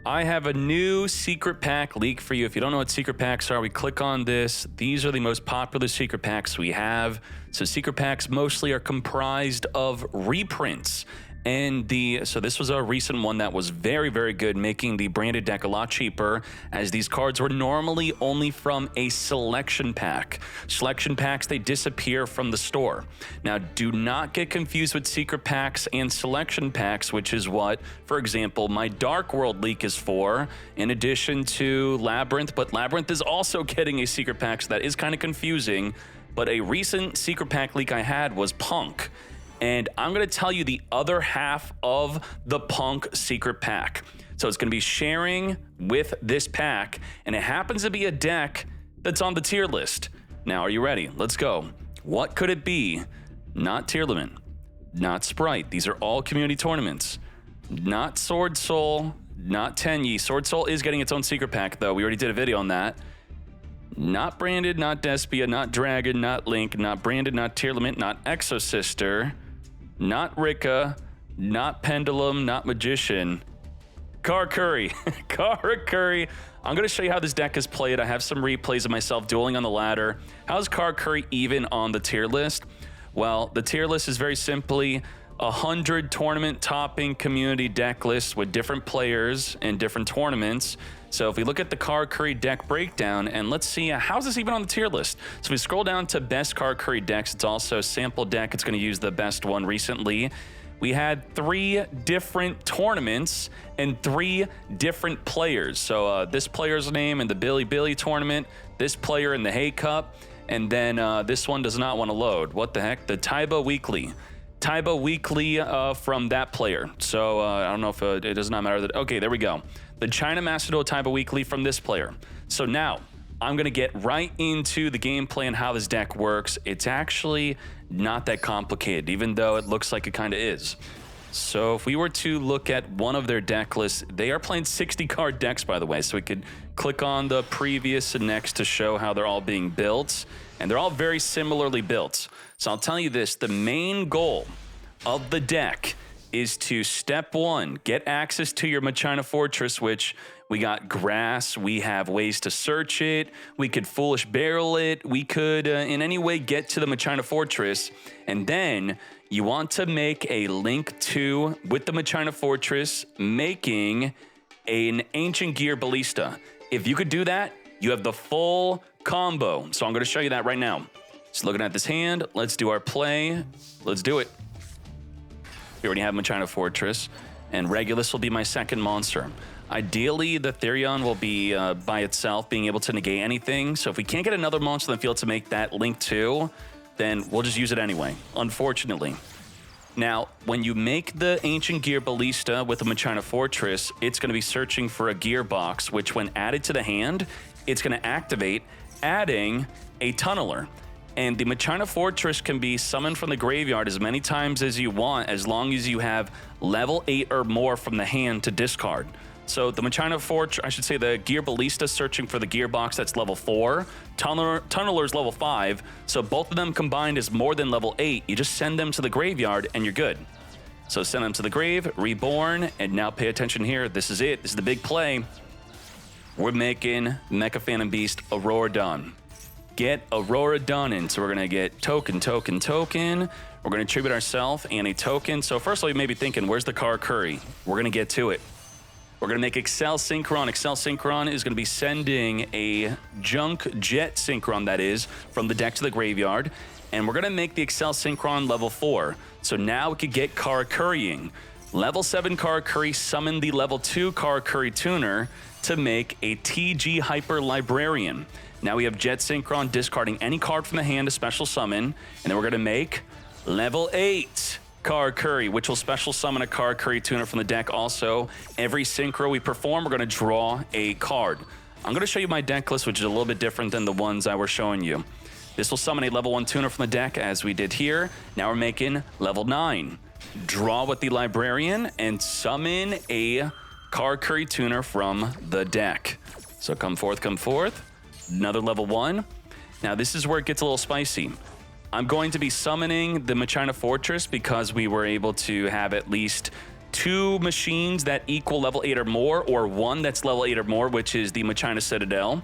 I have a new secret pack leak for you. If you don't know what secret packs are, we click on this. These are the most popular secret packs we have. So secret packs mostly are comprised of reprints. And so this was a recent one that was very, very good, making the branded deck a lot cheaper, as these cards were normally only from a selection pack. Selection packs, they disappear from the store. Now, do not get confused with secret packs and selection packs, which is what, for example, my Dark World leak is for, in addition to Labyrinth, but Labyrinth is also getting a secret pack, so that is kind of confusing. But a recent secret pack leak I had was Punk. And I'm going to tell you the other half of the Punk secret pack. So it's going to be sharing with this pack, and it happens to be a deck that's on the tier list. Now, are you ready? Let's go. What could it be? Not Tier Limit, not Sprite. These are all community tournaments. Not Sword Soul, not Tenyi. Sword Soul is getting its own secret pack, though. We already did a video on that. Not Branded, not Despia, not Dragon, not Link, not Branded, not Tier Limit, not Exosister. Not Rika, not Pendulum, not Magician. Karakuri. Karakuri. I'm going to show you how this deck is played. I have some replays of myself dueling on the ladder. How's Karakuri even on the tier list? Well, the tier list is very simply 100 tournament topping community deck lists with different players in different tournaments. So if we look at the Karakuri deck breakdown, and let's see, how's this even on the tier list? So if we scroll down to best Karakuri decks, it's also sample deck. It's going to use the best one recently. We had 3 different tournaments and 3 different players. So this player's name in the Billy tournament, this player in the Hay Cup, and then this one does not want to load. What the heck? The Taiba Weekly. Taiba Weekly from that player. So I don't know if it does not matter that. Okay, there we go. The China Master Duel Taiba Weekly from this player. So now I'm going to get right into the gameplay and how this deck works. It's actually not that complicated, even though it looks like it kind of is. So if we were to look at one of their deck lists, they are playing 60 card decks, by the way. So we could click on the previous and next to show how they're all being built. And they're all very similarly built. So I'll tell you this, the main goal of the deck is to, step 1, get access to your Machina Fortress, which we got grass, we have ways to search it, we could foolish barrel it, we could in any way get to the Machina Fortress, and then you want to make a link to, with the Machina Fortress, making an Ancient Gear Ballista. If you could do that, you have the full combo. So I'm going to show you that right now. So looking at this hand, let's do our play. Let's do it. We already have Machina Fortress, and Regulus will be my second monster. Ideally, the Therion will be by itself, being able to negate anything. So if we can't get another monster on the field to make that link to, then we'll just use it anyway, unfortunately. Now, when you make the Ancient Gear Ballista with the Machina Fortress, it's going to be searching for a gearbox, which when added to the hand, it's going to activate, adding a Tunneler. And the Machina Fortress can be summoned from the graveyard as many times as you want, as long as you have level 8 or more from the hand to discard. So the Machina Fortress, I should say the Gear Ballista searching for the gearbox, that's level 4. Tunneler's level 5. So both of them combined is more than level 8. You just send them to the graveyard and you're good. So send them to the grave, reborn, and now pay attention here. This is it. This is the big play. We're making Mecha Phantom Beast Aurora Dawn. Get Aurora Dawn in. So we're going to get token. We're going to tribute ourselves and a token. So first of all, you may be thinking, where's the Karakuri? We're going to get to it. We're going to make Excel Synchron. Excel Synchron is going to be sending a Junk Jet Synchron, that is, from the deck to the graveyard. And we're going to make the Excel Synchron level 4. So now we could get Karakuriing. Level 7 Karakuri summon the level 2 Karakuri Tuner to make a TG Hyper Librarian. Now we have Jet Synchron discarding any card from the hand to special summon, and then we're going to make level 8 Karakuri, which will special summon a Karakuri Tuner from the deck also. Every synchro we perform, we're going to draw a card. I'm going to show you my deck list, which is a little bit different than the ones I was showing you. This will summon a level 1 Tuner from the deck, as we did here. Now we're making level 9. Draw with the Librarian and summon a Karakuri Tuner from the deck. So come forth. Another level 1. Now this is where it gets a little spicy. I'm going to be summoning the Machina Fortress because we were able to have at least 2 machines that equal level 8 or more, or 1 that's level 8 or more, which is the Machina Citadel,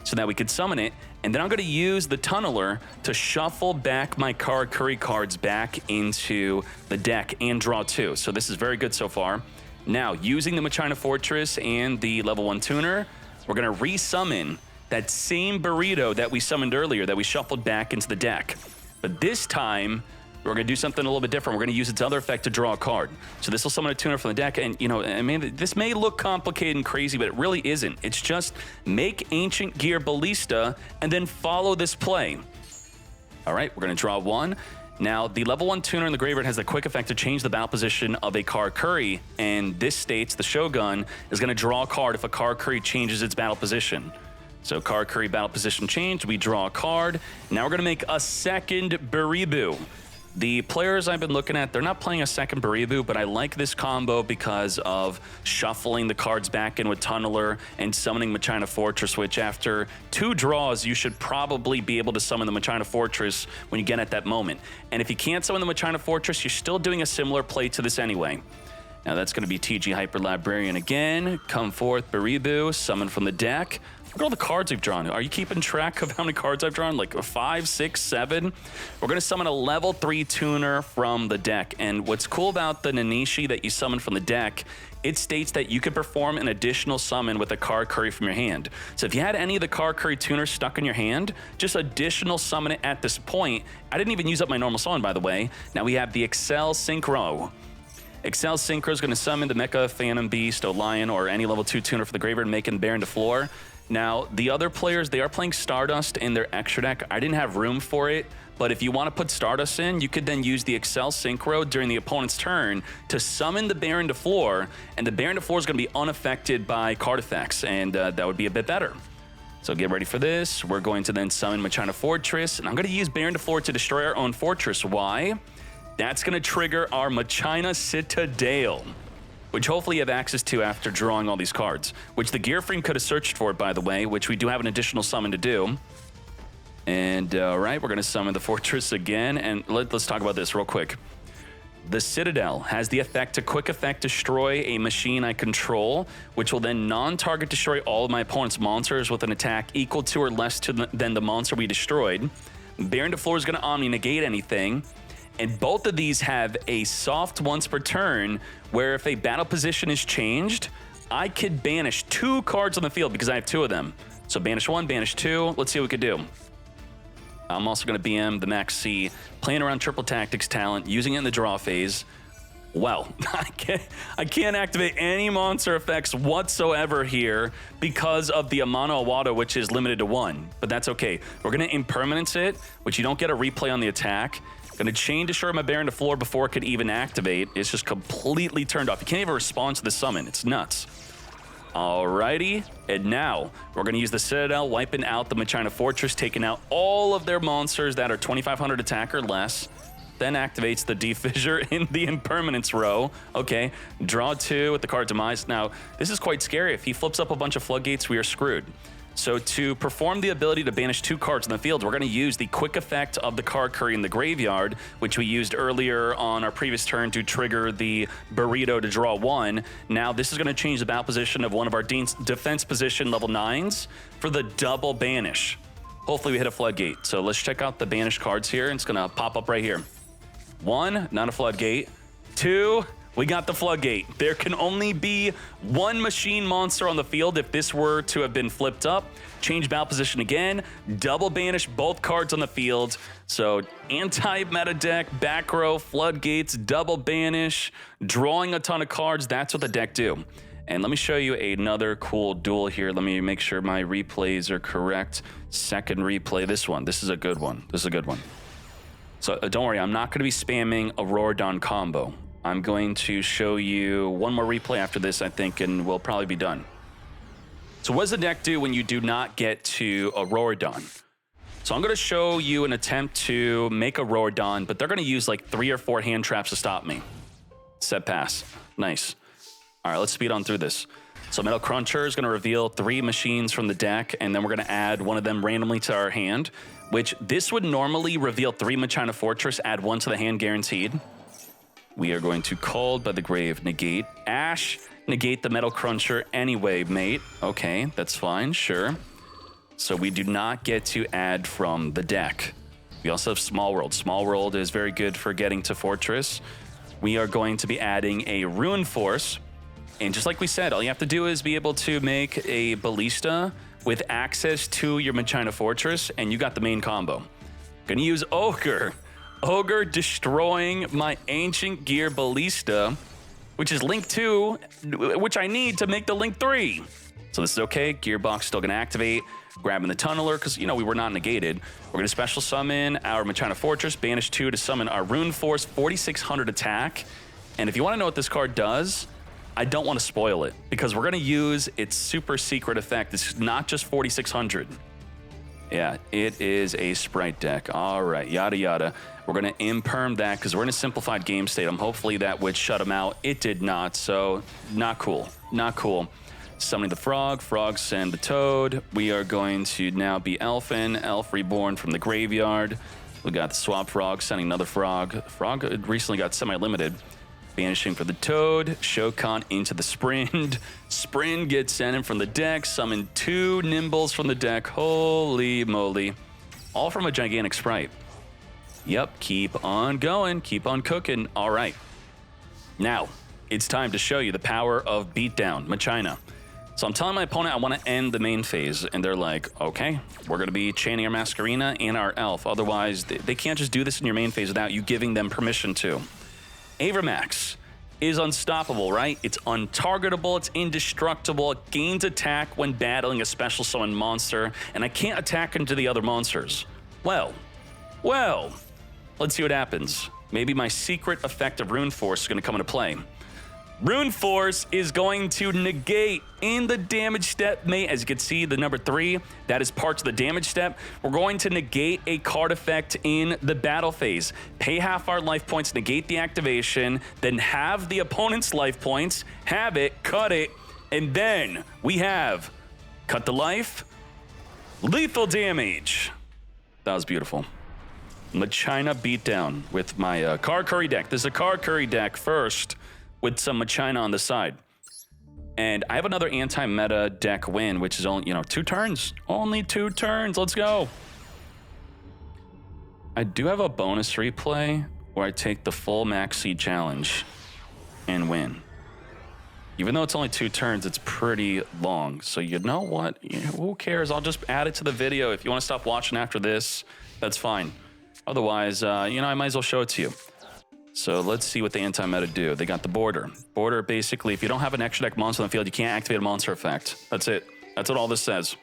so that we could summon it. And then I'm going to use the Tunneler to shuffle back my Karakuri cards back into the deck and draw 2. So this is very good so far. Now, using the Machina Fortress and the level 1 tuner, we're going to resummon that same burrito that we summoned earlier, that we shuffled back into the deck. But this time, we're going to do something a little bit different. We're going to use its other effect to draw a card. So this will summon a tuner from the deck. And, you know, I mean, this may look complicated and crazy, but it really isn't. It's just make Ancient Gear Ballista and then follow this play. All right, we're going to draw 1. Now, the level 1 tuner in the graveyard has the quick effect to change the battle position of a Karakuri. And this states the Shogun is going to draw a card if a Karakuri changes its battle position. So Karakuri battle position changed. We draw a card. Now we're going to make a second Buribu. The players I've been looking at, they're not playing a second Buribu, but I like this combo because of shuffling the cards back in with Tunneler and summoning Machina Fortress, which after 2 draws, you should probably be able to summon the Machina Fortress when you get at that moment. And if you can't summon the Machina Fortress, you're still doing a similar play to this anyway. Now that's going to be TG Hyper Librarian again. Come forth, Buribu, summon from the deck. Look at all the cards we've drawn. Are you keeping track of how many cards I've drawn? Like 5, 6, 7? We're going to summon a level 3 tuner from the deck. And what's cool about the Nanishi that you summon from the deck, it states that you could perform an additional summon with a Karakuri from your hand. So if you had any of the Karakuri tuners stuck in your hand, just additional summon it at this point. I didn't even use up my normal summon, by the way. Now we have the Excel Synchro. Excel Synchro is going to summon the Mecha Phantom Beast, Lion, or any level 2 tuner for the graveyard, making Baron to floor. Now, the other players, they are playing Stardust in their extra deck. I didn't have room for it, but if you want to put Stardust in, you could then use the Excel Synchro during the opponent's turn to summon the Baron to floor, and the Baron to floor is going to be unaffected by card effects, and that would be a bit better. So get ready for this. We're going to then summon Machina Fortress, and I'm going to use Baron to floor to destroy our own fortress. Why? That's going to trigger our Machina Citadel, which hopefully you have access to after drawing all these cards, which the Gear Frame could have searched for it, by the way, which we do have an additional summon to do. And, all right, we're going to summon the Fortress again, and let's talk about this real quick. The Citadel has the effect to quick effect destroy a machine I control, which will then non-target destroy all of my opponent's monsters with an attack equal to or less than the monster we destroyed. Baron to floor is going to omni-negate anything. And both of these have a soft once per turn, where if a battle position is changed, I could banish 2 cards on the field because I have 2 of them. So banish 1, banish 2. Let's see what we could do. I'm also going to BM the Max C, playing around Triple Tactics talent, using it in the draw phase. Well, I can't activate any monster effects whatsoever here because of the Amano Awado, which is limited to 1. But that's okay. We're going to impermanence it, which you don't get a replay on the attack. Going to chain destroy my Baron to floor before it could even activate. It's just completely turned off. You can't even respond to the summon. It's nuts. Alrighty, and now we're going to use the Citadel, wiping out the Machina Fortress, taking out all of their monsters that are 2,500 attack or less. Then activates the Defissure in the impermanence row. Okay, draw 2 with the card Demise. Now, this is quite scary. If he flips up a bunch of floodgates, we are screwed. So to perform the ability to banish 2 cards in the field, we're going to use the quick effect of the Karakuri in the graveyard, which we used earlier on our previous turn to trigger the Burrito to draw 1. Now this is going to change the battle position of one of our defense position level 9s for the double banish. Hopefully we hit a floodgate. So let's check out the banished cards here. It's going to pop up right here. 1, not a floodgate. 2, we got the floodgate. There can only be 1 machine monster on the field if this were to have been flipped up. Change battle position again. Double banish both cards on the field. So anti-meta deck, back row, floodgates, double banish, drawing a ton of cards. That's what the deck do. And let me show you another cool duel here. Let me make sure my replays are correct. Second replay, this one. This is a good one. This is a good one. So don't worry, I'm not going to be spamming Aurora Dawn combo. I'm going to show you one more replay after this, I think, and we'll probably be done. So what does the deck do when you do not get to Aurora Dawn? So I'm going to show you an attempt to make Aurora Dawn, but they're going to use like 3 or 4 hand traps to stop me. Set pass. Nice. All right, let's speed on through this. So Metal Cruncher is going to reveal 3 machines from the deck, and then we're going to add one of them randomly to our hand, which this would normally reveal 3 Machina Fortress, add 1 to the hand guaranteed. We are going to Called by the Grave, negate. Ash, negate the Metal Cruncher anyway, mate. Okay, that's fine, sure. So we do not get to add from the deck. We also have Small World. Small World is very good for getting to Fortress. We are going to be adding a Ruin Force. And just like we said, all you have to do is be able to make a Ballista with access to your Machina Fortress, and you got the main combo. Gonna use Ogre. Ogre destroying my Ancient Gear Ballista, which is Link 2, which I need to make the Link 3. So this is okay. Gearbox still gonna activate. Grabbing the Tunneler, because, you know, we were not negated. We're going to special summon our Machina Fortress, banish 2 to summon our Rune Force, 4600 attack. And if you want to know what this card does, I don't want to spoil it, because we're going to use its super secret effect. It's not just 4600. Yeah, it is a Sprite deck. All right, yada yada. We're going to imperm that, because we're in a simplified game state. Hopefully that would shut him out. It did not, so not cool. Not cool. Summoning the Frog, Frog send the Toad. We are going to now be Elfin, Elf reborn from the graveyard. We got the Swap Frog, sending another Frog. Frog recently got semi-limited. Banishing for the Toad, Shokan into the Sprint. Sprint gets sent in from the deck, summon 2 Nimbles from the deck. Holy moly. All from a gigantic Sprite. Yep, keep on going, keep on cooking. All right. Now, it's time to show you the power of Beatdown, Machina. So I'm telling my opponent I want to end the main phase, and they're like, okay, we're going to be chaining our Masquerena and our Elf. Otherwise, they can't just do this in your main phase without you giving them permission to. Avermax is unstoppable, right? It's untargetable, it's indestructible, it gains attack when battling a special summon monster, and I can't attack into the other monsters. Well, let's see what happens. Maybe my secret effect of Rune Force is going to come into play. Rune Force is going to negate in the damage step, mate. As you can see, the number 3, that is parts of the damage step. We're going to negate a card effect in the battle phase. Pay half our life points, negate the activation, then have the opponent's life points, have it, cut it, and then we have cut the life, lethal damage. That was beautiful. Machina Beatdown with my Car Curry deck. This is a Car Curry deck first, with some Machina on the side. And I have another anti-meta deck win, which is only, 2 turns. Only 2 turns, let's go. I do have a bonus replay where I take the full Max Seed challenge and win. Even though it's only 2 turns, it's pretty long. So you know what? Who cares? I'll just add it to the video. If you want to stop watching after this, that's fine. Otherwise, I might as well show it to you. So let's see what the anti-meta do. They got the Border. Border, basically, if you don't have an extra deck monster on the field, you can't activate a monster effect. That's it. That's what all this says.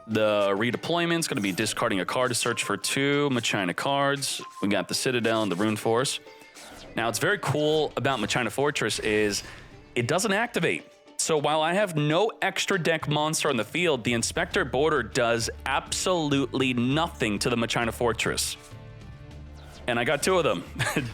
The redeployment's going to be discarding a card to search for 2 Machina cards. We got the Citadel and the Rune Force. Now, what's very cool about Machina Fortress is it doesn't activate. So while I have no extra deck monster on the field, the Inspector Border does absolutely nothing to the Machina Fortress. And I got 2 of them.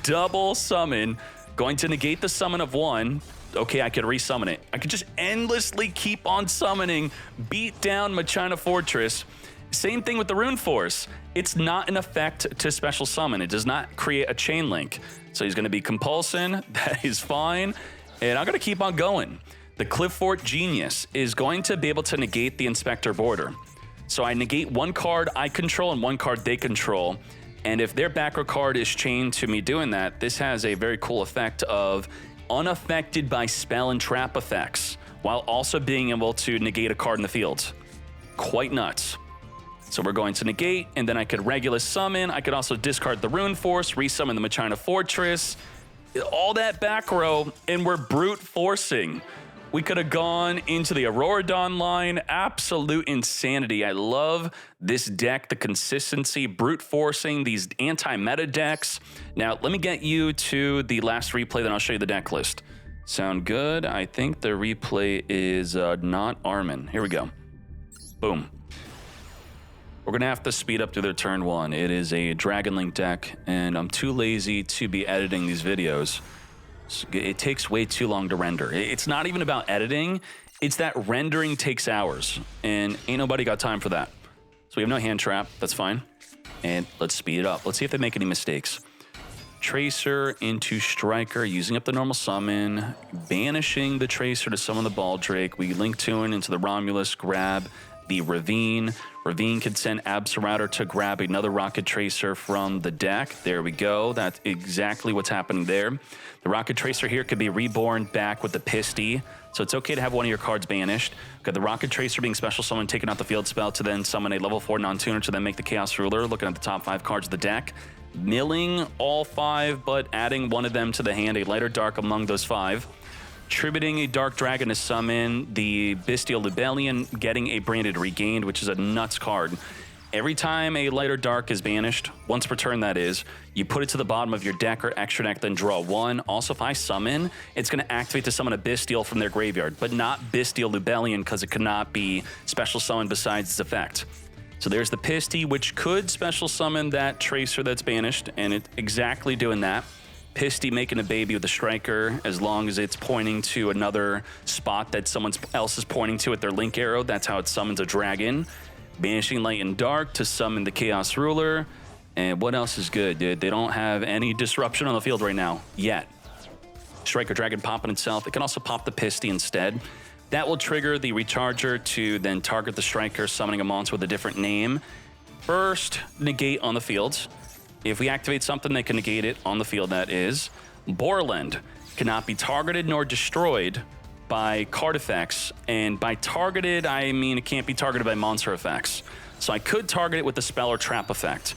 Double summon, going to negate the summon of 1. Okay, I could resummon it. I could just endlessly keep on summoning, beat down Machina Fortress. Same thing with the Rune Force. It's not an effect to special summon. It does not create a chain link. So he's going to be Compulsion. That is fine. And I'm going to keep on going. The Cliff Fort Genius is going to be able to negate the Inspector Border. So I negate 1 card I control and 1 card they control. And if their back row card is chained to me doing that, this has a very cool effect of unaffected by spell and trap effects, while also being able to negate a card in the field. Quite nuts. So we're going to negate, and then I could regular summon. I could also discard the Rune Force, resummon the Machina Fortress, all that back row, and we're brute forcing. We could have gone into the Auroradon line. Absolute insanity. I love this deck, the consistency, brute forcing, these anti-meta decks. Now, let me get you to the last replay, then I'll show you the deck list. Sound good? I think the replay is not Armin. Here we go. Boom. We're going to have to speed up to their turn 1. It is a Dragon Link deck, and I'm too lazy to be editing these videos. It takes way too long to render. It's not even about editing. It's that rendering takes hours, and ain't nobody got time for that. So we have no hand trap. That's fine. And let's speed it up. Let's see if they make any mistakes. Tracer into Striker, using up the normal summon, banishing the Tracer to summon the Baldrake. We link Tune into the Romulus, grab the Ravine. Ravine can send Absolrouter to grab another Rocket Tracer from the deck. There we go. That's exactly what's happening there. The Rocket Tracer here could be reborn back with the Pisty, so it's okay to have one of your cards banished. Got the Rocket Tracer being special summon, taking out the field spell to then summon a level 4 non-tuner to then make the Chaos Ruler, looking at the top 5 cards of the deck. Milling all 5, but adding one of them to the hand, a lighter dark among those 5. Tributing a Dark Dragon to summon the Bestial Libellion, getting a Branded Regained, which is a nuts card. Every time a lighter dark is banished, once per turn that is, you put it to the bottom of your deck or extra deck, then draw 1. Also, if I summon, it's going to activate to summon a Bestial from their graveyard, but not Bestial Libellion because it cannot be special summoned besides its effect. So there's the Pisty, which could special summon that Tracer that's banished, and it's exactly doing that. Pisty making a baby with the Striker, as long as it's pointing to another spot that someone else is pointing to with their link arrow. That's how it summons a dragon. Banishing Light and Dark to summon the Chaos Ruler. And what else is good, dude? They don't have any disruption on the field right now, yet. Striker Dragon popping itself. It can also pop the Pisty instead. That will trigger the Recharger to then target the Striker, summoning a monster with a different name. First, negate on the field. If we activate something, they can negate it on the field, that is. Borland cannot be targeted nor destroyed by card effects. And by targeted, I mean it can't be targeted by monster effects. So I could target it with a spell or trap effect.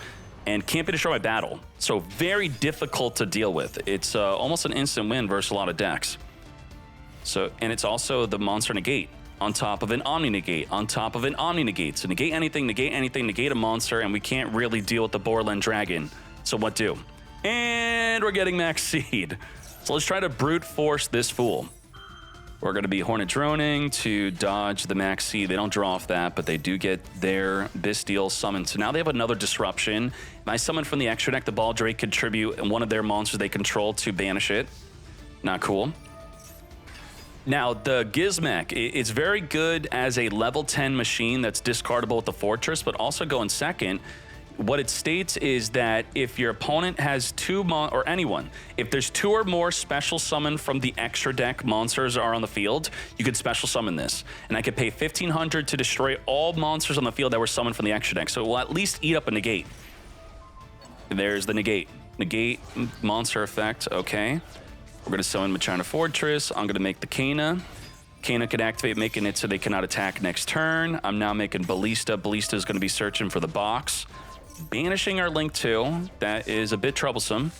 And can't be destroyed by battle. So very difficult to deal with. It's almost an instant win versus a lot of decks. So, and it's also the monster negate on top of an Omni negate, on top of an Omni negate. So negate anything, negate a monster, and we can't really deal with the Borland Dragon. So what do? And we're getting max seed. So let's try to brute force this fool. We're going to be Hornet Droning to dodge the max seed. They don't draw off that, but they do get their Bestial summoned. So now they have another disruption. If I summon from the extra deck, the Baldrake contribute one of their monsters they control to banish it. Not cool. Now, the Gizmek, it's very good as a level 10 machine that's discardable with the Fortress, but also going second. What it states is that if your opponent has or anyone, if there's 2 or more special summon from the extra deck monsters are on the field, you could special summon this. And I could pay 1,500 to destroy all monsters on the field that were summoned from the extra deck. So it will at least eat up a negate. There's the negate. Negate monster effect, okay. We're going to summon Machina Fortress. I'm going to make the Kana. Kana could activate, making it so they cannot attack next turn. I'm now making Ballista. Ballista is going to be searching for the box. Banishing our Link 2. That is a bit troublesome.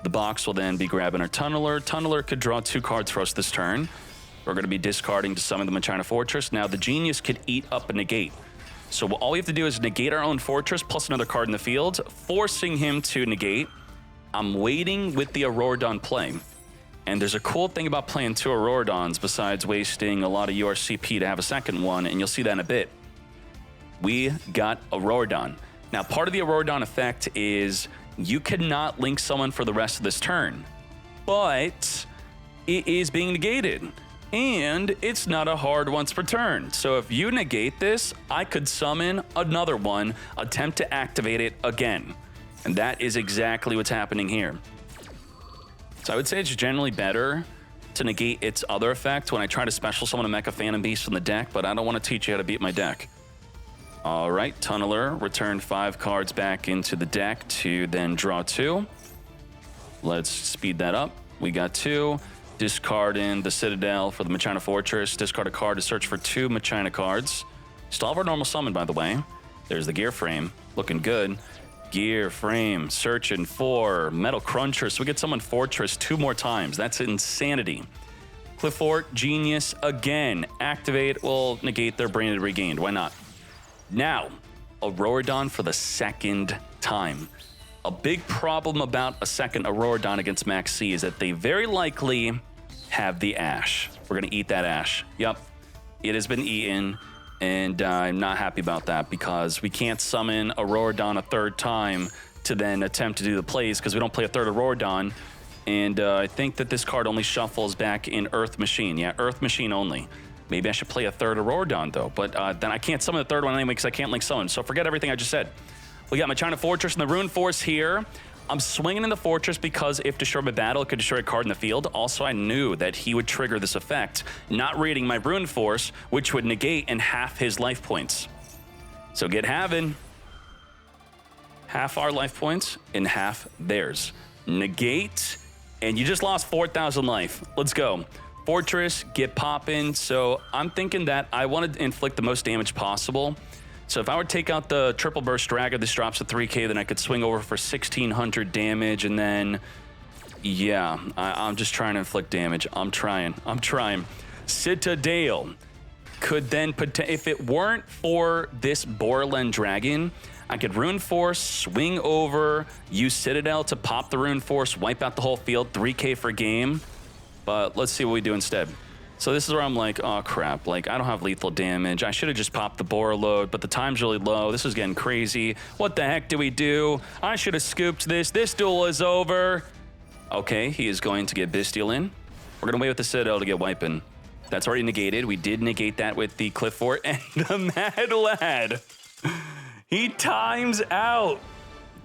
The box will then be grabbing our Tunneler. Tunneler could draw 2 cards for us this turn. We're going to be discarding to summon the Machina Fortress. Now, the Genius could eat up a negate. So all we have to do is negate our own Fortress plus another card in the field, forcing him to negate. I'm waiting with the Auroradon play. And there's a cool thing about playing 2 Auroradons besides wasting a lot of URCP to have a second one, and you'll see that in a bit. We got Auroradon. Now, part of the Auroradon effect is you cannot link someone for the rest of this turn, but it is being negated, and it's not a hard once per turn. So if you negate this, I could summon another one, attempt to activate it again. And that is exactly what's happening here. So I would say it's generally better to negate its other effect when I try to special summon a Mecha Phantom Beast from the deck, but I don't want to teach you how to beat my deck. All right, Tunneler, return 5 cards back into the deck to then draw 2. Let's speed that up. We got 2. Discard in the Citadel for the Machina Fortress. Discard a card to search for 2 Machina cards. Still have our normal summon, by the way. There's the Gear Frame, looking good. Gear Frame, searching for Metal Cruncher. So we get someone Fortress 2 more times. That's insanity. Cliffort, Genius, again. Activate, will negate their Branded Regained. Why not? Now, Auroradon for the second time. A big problem about a second Auroradon against Max C is that they very likely have the Ash. We're going to eat that Ash. Yep, it has been eaten. And I'm not happy about that because we can't summon Auroradon a 3rd time to then attempt to do the plays because we don't play a 3rd Auroradon. And I think that this card only shuffles back in Earth Machine. Yeah, Earth Machine only. Maybe I should play a 3rd Auroradon though, but then I can't summon the 3rd one anyway because I can't link summon. So forget everything I just said. We got Machina Fortress and the Rune Force here. I'm swinging in the Fortress because if destroyed by battle, it could destroy a card in the field. Also, I knew that he would trigger this effect, not reading my Rune Force, which would negate and half his life points. So get having half our life points and half theirs. Negate, and you just lost 4,000 life. Let's go. Fortress, get popping. So I'm thinking that I want to inflict the most damage possible. So if I would take out the triple burst dragger, this drops to 3k, then I could swing over for 1,600 damage, and then, yeah, I'm just trying to inflict damage. I'm trying. Citadel could then, if it weren't for this Borland Dragon, I could Rune Force, swing over, use Citadel to pop the Rune Force, wipe out the whole field, 3k for game. But let's see what we do instead. So this is where I'm like, oh crap, like I don't have lethal damage. I should have just popped the Boar Load, but the time's really low. This is getting crazy. What the heck do we do? I should have scooped this. This duel is over. Okay, he is going to get Bestial in. We're gonna wait with the Citadel to get wiping. That's already negated. We did negate that with the Cliff Fort, and the Mad Lad, he times out.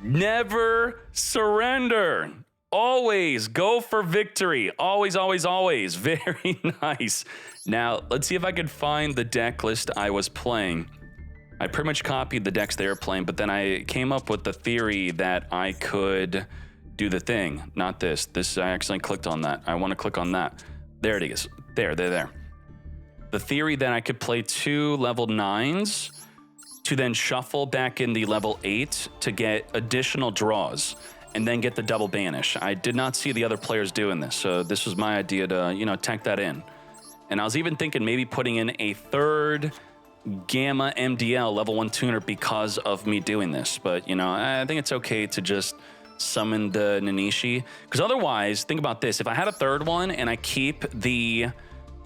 Never surrender. Always go for victory. Always, always, always. Very nice. Now, let's see if I could find the deck list I was playing. I pretty much copied the decks they were playing, but then I came up with the theory that I could do the thing. Not this. This, I accidentally clicked on that. I want to click on that. There it is. There. The theory that I could play 2 level 9s to then shuffle back in the level 8 to get additional draws, and then get the double banish. I did not see the other players doing this, so this was my idea to, you know, tack that in. And I was even thinking maybe putting in a 3rd Gamma MDL level 1 tuner because of me doing this. But, you know, I think it's okay to just summon the Nanishi. Because otherwise, think about this. If I had a 3rd one and I keep the...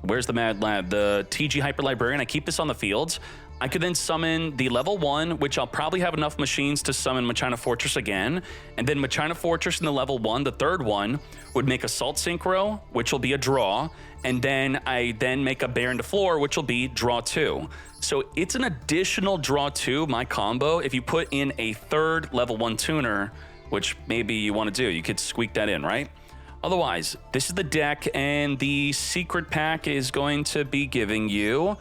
Where's the Mad Lad? The TG Hyper Librarian. I keep this on the fields. I could then summon the level 1, which I'll probably have enough machines to summon Machina Fortress again. And then Machina Fortress in the level 1, the 3rd one, would make Assault Synchro, which will be a draw. And then I make a Baron to Floor, which will be draw 2. So it's an additional draw 2, my combo. If you put in a 3rd level 1 tuner, which maybe you want to do, you could squeak that in, right? Otherwise, this is the deck, and the secret pack is going to be giving you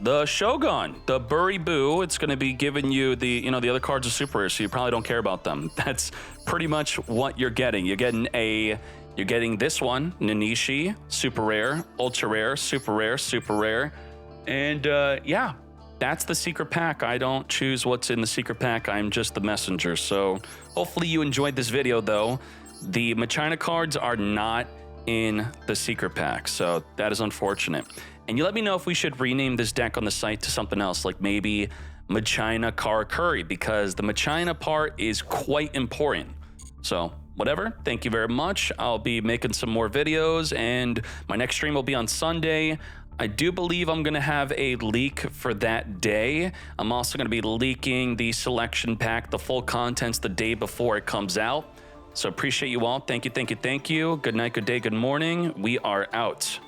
the Shogun, the Burry Boo. It's going to be giving you the, you know, the other cards are super rare, so you probably don't care about them. That's pretty much what you're getting. You're getting this one, Nanishi, super rare, ultra rare, super rare, super rare. And yeah, that's the secret pack. I don't choose what's in the secret pack. I'm just the messenger. So hopefully you enjoyed this video though. The Machina cards are not in the secret pack, so that is unfortunate. And you let me know if we should rename this deck on the site to something else, like maybe Machina Karakuri, because the Machina part is quite important. So whatever, thank you very much. I'll be making some more videos, and my next stream will be on Sunday. I do believe I'm going to have a leak for that day. I'm also going to be leaking the selection pack, the full contents, the day before it comes out. So appreciate you all. Thank you, thank you, thank you. Good night, good day, good morning. We are out.